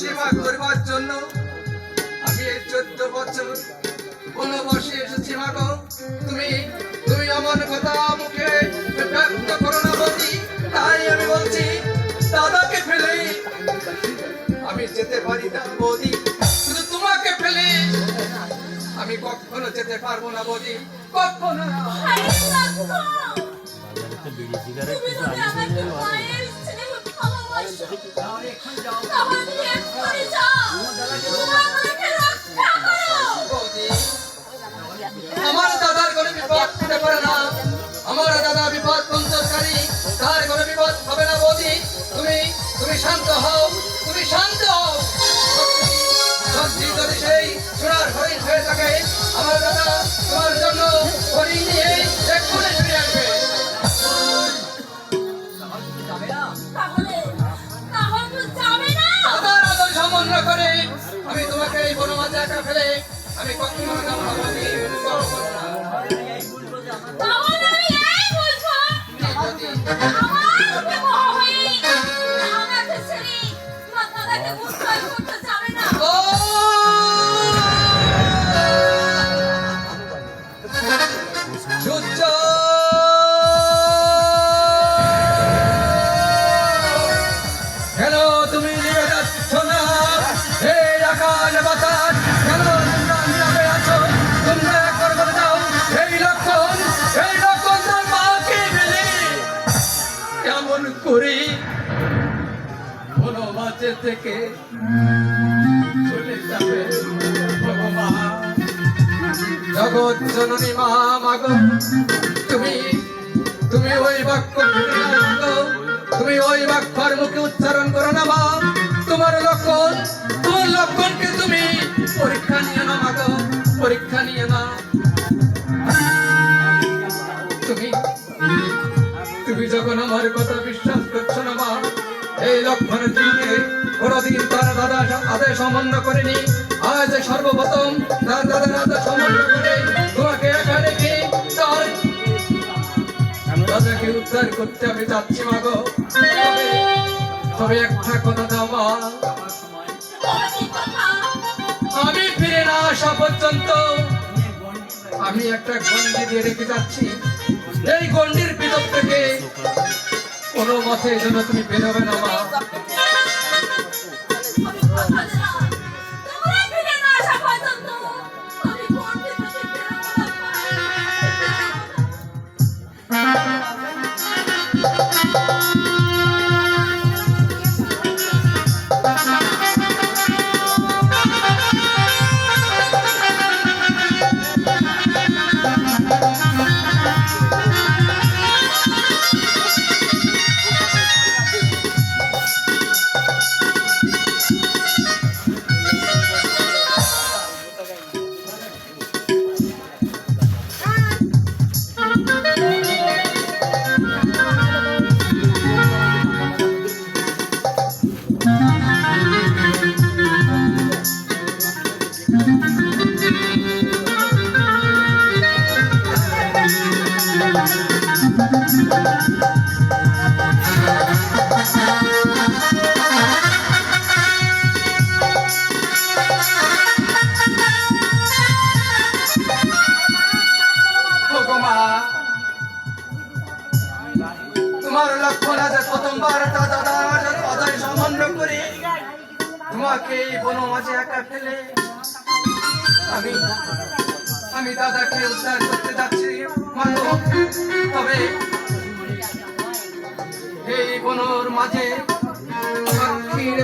সেবা করবার জন্য আমি এই 14 বছর বনবাসে এসেছি মাগো। তুমি তুমি আমার কথা মুখে ব্যক্ত করো না বৌদি, তাই আমি বলছি দাদাকে ফেলে আমি যেতে পারি না বৌদি, শুধু তোমাকে ফেলে আমি কখনো যেতে পারবো না বৌদি, কখনো না। তুমি যদি আমাকে মায়ের স্নেহ ভালোবাসো তাহলে এক্ষুনি যাও, আমাকে রক্ষা করো। বৌদি, আমার দাদার কোনো বিপদ হতে পারে না, আমার দাদা বিপদ পঞ্চকারী, তার কোনো বিপদ হবে না বৌদি। তুমি তুমি শান্ত হও, তুমি শান্ত হও। সত্যি যদি সেই সোনার হরিণ হয়ে থাকে, আমার দাদা তোমার জন্য হরিণ নিয়ে এক্ষুনি ফিরে আসবে। তাহলে তো যাবে না। দাদার আদর সম্মান না করে আমি তোমাকে এই বনমাঝে একা ফেলে আমি কখনো যাব না বৌদি, কখনো না। তাহলে আমি এই বলবো, বৌদি, আমার বিবাহ হয়ে আমাকে ছেড়ে তোমার দাদাকে উদ্ধার করতে যাবে না। ও সূর্য, কেন তুমি নিভে যাচ্ছ না? এই আকাশ বাতাস কেন তোমরা নীরবে আছো? তোমরা একবার বলে দাও, এই লক্ষণ তার মাকে ফেলে কেমন করি বনমাঝে থেকে চলে যাবে ভগবান। জগৎ জননী মা মাগো, তুমি তুমি ওই বাক্য ফিরে আসো, তুমি ওই বাক্যর মুখে উচ্চারণ করো না মা। তোমার লক্ষণকে তুমি পরীক্ষা নিয়ে না মাগো, পরীক্ষা নিয়ে না। তুমি তুমি যখন আমার কথা বিশ্বাস করছো না মা, এই লক্ষণের দিকে কোনদিন তার দাদা আদেশ অমান্য করেনি, আজ সর্বপ্রথম তার দাদার আদেশ অমান্য করে তোমাকে একা রেখে তার দাদাকে উদ্ধার করতে আমি যাচ্ছি মাগো। তবে একটা কথা দাও মা, আমি ফিরে না আসা পর্যন্ত আমি একটা গন্ডি দিয়ে রেখে যাচ্ছি। এই গন্ডির ভিতর থেকে কোনো মতে যেন তুমি বেরোবে না মা। তোমার লক্ষণ আছে প্রথমবার দাদার আদেশ অমান্য করে তোমাকে এই বনমাঝে একা ফেলে আমি আমি দাদাকে উদ্ধার করতে যাচ্ছি মাগো। তবে এই বনর মাঝে